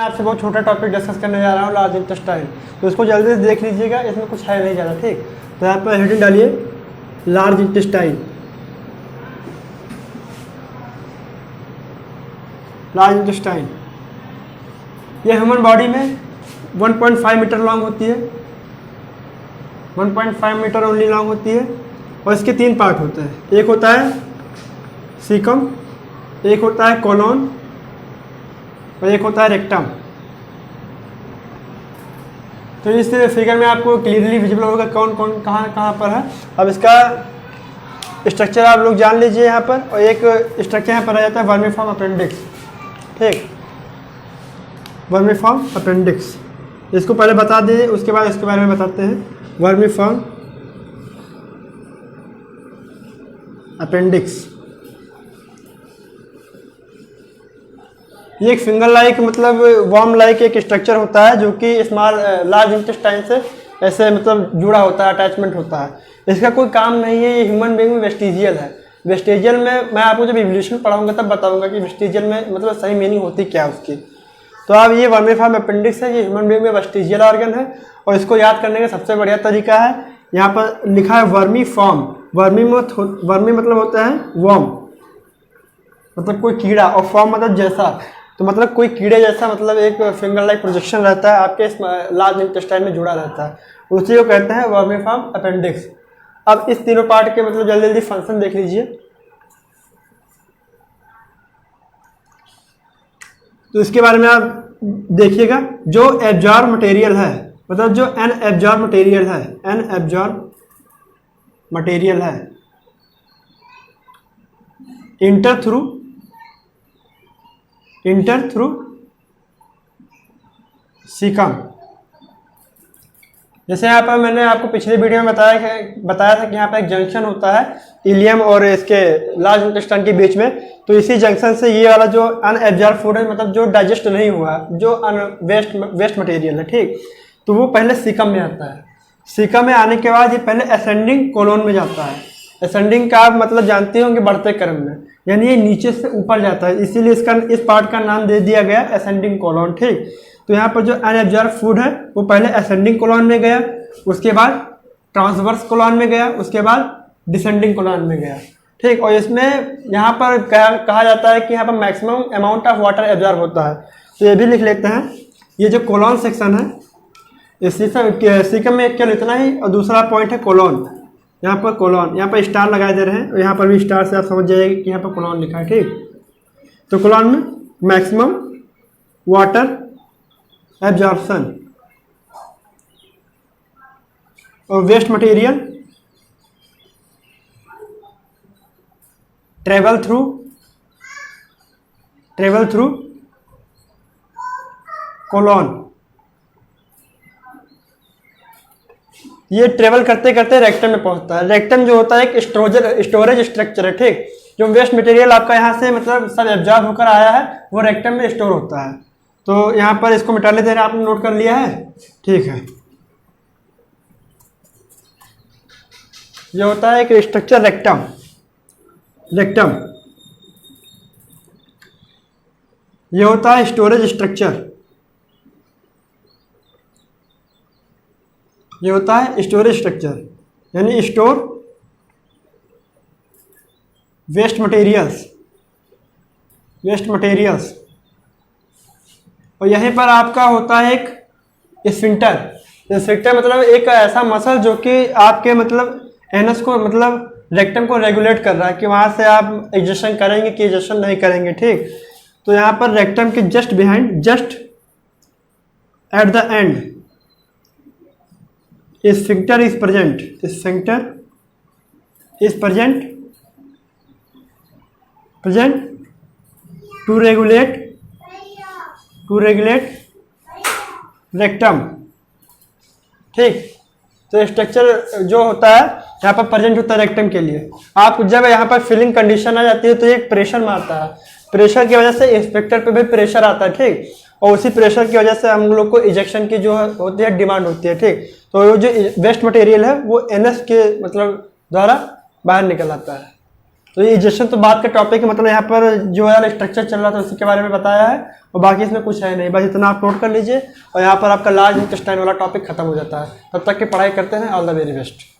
आपसे बहुत छोटा टॉपिक डिस्कस करने जा रहा हूँ, लार्ज इंटेस्टाइन। तो इसको जल्दी से देख लीजिएगा, इसमें कुछ है नहीं ज़्यादा, ठीक। तो यहाँ पर हेडिंग डालिए लार्ज इंटेस्टाइन। लार्ज इंटेस्टाइन ये ह्यूमन बॉडी में 1.5 मीटर लॉन्ग होती है, 1.5 मीटर ओनली लॉन्ग होती है। और इसके 3 पार्ट होते हैं, एक होता है सीकम, एक होता है कोलोन और एक होता है रेक्टम। तो इस फिगर में आपको क्लियरली विजिबल होगा कौन कौन कहाँ पर है। अब इसका स्ट्रक्चर आप लोग जान लीजिए यहाँ पर। और एक स्ट्रक्चर यहाँ पर आ जाता है वर्मीफॉर्म अपेंडिक्स, ठीक, वर्मीफॉर्म अपेंडिक्स। इसको पहले बता दीजिए, उसके बाद इसके बारे में बताते हैं। वर्मीफॉर्म अपेंडिक्स ये एक फिंगर लाइक मतलब वॉर्म लाइक एक स्ट्रक्चर होता है जो कि स्मॉल लार्ज इंटेस्टाइन से ऐसे मतलब जुड़ा होता है, अटैचमेंट होता है। इसका कोई काम नहीं है, ये ह्यूमन बीइंग में वेस्टिजियल है। वेस्टिजियल में मैं आपको जब इवोल्यूशन पढ़ाऊंगा तब बताऊंगा कि वेस्टिजियल में मतलब सही मीनिंग होती क्या है उसकी। तो अब ये वर्मीफॉर्म अपेंडिक्स है, ये ह्यूमन बीइंग में वेस्टिजियल ऑर्गन है। और इसको याद करने का सबसे बढ़िया तरीका है, यहाँ पर लिखा है वर्मी फॉर्म। वर्मी मतलब होता है वॉर्म, मतलब कोई कीड़ा, और फॉर्म मतलब जैसा, तो मतलब कोई कीड़े जैसा मतलब एक फिंगर लाइक प्रोजेक्शन रहता है आपके लार्ज इंटेस्टाइन में जुड़ा रहता है, उसी को कहते हैं वर्मीफॉर्म अपेंडिक्स। अब इस तीनों पार्ट के मतलब जल्दी जल्दी फंक्शन देख लीजिए। तो इसके बारे में आप देखिएगा, जो एब्जॉर्ब मटेरियल है, मतलब जो एब्जॉर्ब मटेरियल है, एब्जॉर्ब मटेरियल है, इंटर थ्रू सीकम। जैसे यहाँ पर मैंने आपको पिछले वीडियो में बताया था कि यहाँ पर एक जंक्शन होता है इलियम और इसके लार्ज इंटेस्टाइन के बीच में। तो इसी जंक्शन से ये वाला जो अनएब्जॉर्ब फूड है, मतलब जो डाइजेस्ट नहीं हुआ, जो वेस्ट मटेरियल है, ठीक, तो वो पहले सीकम में आता है। सीकम में आने के बाद ये पहले असेंडिंग कोलोन में जाता है। असेंडिंग का आप मतलब जानते होंगे बढ़ते क्रम में, यानी ये नीचे से ऊपर जाता है, इसीलिए इस पार्ट का नाम दे दिया गया असेंडिंग कोलोन, ठीक। तो यहाँ पर जो अनएब्जॉर्ब फूड है वो पहले असेंडिंग कोलोन में गया, उसके बाद ट्रांसवर्स कोलोन में गया, उसके बाद डिसेंडिंग कोलोन में गया, ठीक। और इसमें यहाँ पर कहा जाता है कि यहाँ पर maximum amount of water absorb होता है। तो ये भी लिख लेते हैं, ये जो कोलोन सेक्शन है, इस सीकम में केवल इतना ही। और दूसरा पॉइंट है कोलोन, यहाँ पर कोलोन, यहाँ पर स्टार लगाए दे रहे हैं, और यहाँ पर भी स्टार से आप समझ जाइएगा कि यहाँ पर कोलोन लिखा है, ठीक। तो कोलोन में मैक्सिमम वाटर एब्जॉर्प्शन और waste material travel through colon. ये ट्रेवल करते करते रेक्टम में पहुंचता है। रेक्टम जो होता है एक स्टोरेज स्ट्रक्चर है, ठीक। जो वेस्ट मटेरियल आपका यहाँ से मतलब सब एब्जॉर्ब होकर आया है वो रेक्टम में स्टोर होता है। तो यहाँ पर इसको मिटा लेते हैं, आपने नोट कर लिया है, ठीक है। ये होता है एक स्ट्रक्चर रेक्टम। ये होता है स्टोरेज स्ट्रक्चर, ये होता है स्टोरेज स्ट्रक्चर, यानी स्टोर वेस्ट मटेरियल्स। और यहीं पर आपका होता है एक स्फिंक्टर मतलब एक ऐसा मसल जो कि आपके मतलब एनस को मतलब रेक्टम को रेगुलेट कर रहा है कि वहाँ से आप एग्जशन करेंगे कि एग्जशन नहीं करेंगे, ठीक। तो यहाँ पर रेक्टम के just behind, just at the end sphincter is present to regulate rectum, ठीक। तो स्ट्रक्चर जो होता है यहाँ पर प्रेजेंट होता है रेक्टम के लिए। आप जब यहाँ पर फिलिंग कंडीशन आ जाती है तो एक प्रेशर मारता है, प्रेशर की वजह से स्पेक्टर पे भी प्रेशर आता है, ठीक। और उसी प्रेशर की वजह से हम लोग को इजेक्शन की जो होती है डिमांड होती है, ठीक। तो जो वेस्ट मटेरियल है वो एनएस के मतलब द्वारा बाहर निकल आता है। तो ये इजेशन तो बात का टॉपिक है, मतलब यहाँ पर जो यार स्ट्रक्चर चल रहा था उसी के बारे में बताया है, और बाकी इसमें कुछ है नहीं, बस इतना आप नोट कर लीजिए और यहाँ पर आपका लार्ज इंटेस्टाइन वाला टॉपिक खत्म हो जाता है। तब तक की पढ़ाई करते हैं। All the very best.